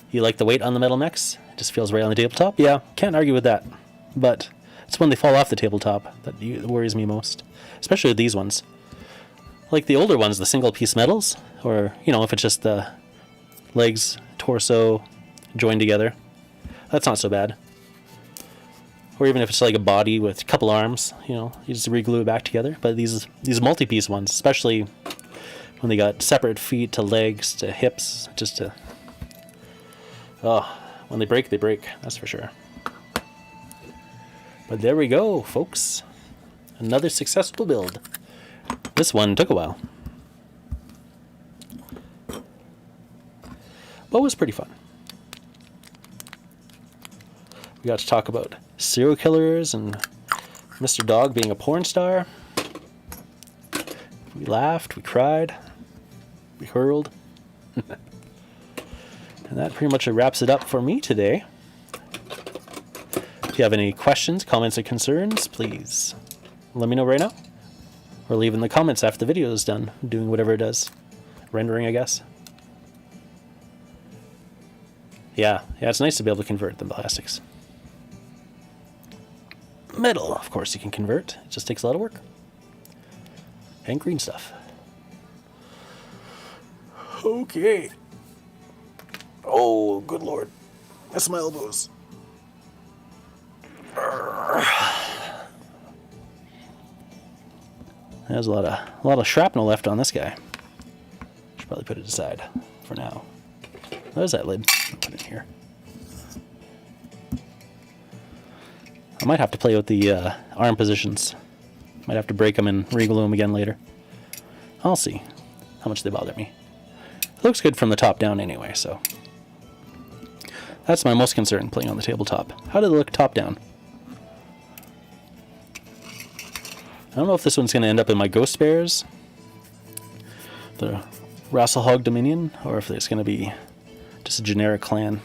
You like the weight on the metal mechs? It just feels right on the tabletop? Yeah, can't argue with that. But it's when they fall off the tabletop that worries me most. Especially with these ones. Like the older ones, the single piece metals, or, you know, if it's just the legs, torso, joined together. That's not so bad. Or even if it's like a body with a couple arms, you know, you just re-glue it back together. But these multi-piece ones, especially when they got separate feet to legs to hips, just to... Oh, when they break, that's for sure. But there we go, folks. Another successful build. This one took a while. But it was pretty fun. We got to talk about serial killers and Mr. Dog being a porn star. We laughed, we cried, we hurled. And that pretty much wraps it up for me today. If you have any questions, comments, or concerns, please let me know right now. Or leave in the comments after the video is done, doing whatever it does. Rendering, I guess. Yeah, it's nice to be able to convert the plastics. Metal, of course, you can convert. It just takes a lot of work. And green stuff. Okay. Oh, good lord. That's my elbows. There's a lot of shrapnel left on this guy. Should probably put it aside for now. There's that lid. I'll put it in here. I might have to play with the arm positions. Might have to break them and reglue them again later. I'll see how much they bother me. It looks good from the top down anyway, so. That's my most concern playing on the tabletop. How do they look top down? I don't know if this one's going to end up in my Ghost Bears, the Rasselhog Dominion, or if it's going to be just a generic clan.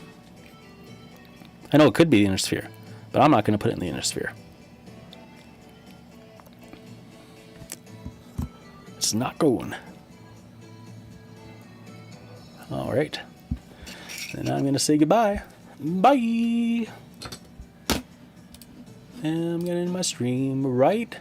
I know it could be the Inner Sphere, but I'm not going to put it in the Inner Sphere. It's not going. Alright. Then I'm going to say goodbye. Bye! And I'm going to end my stream right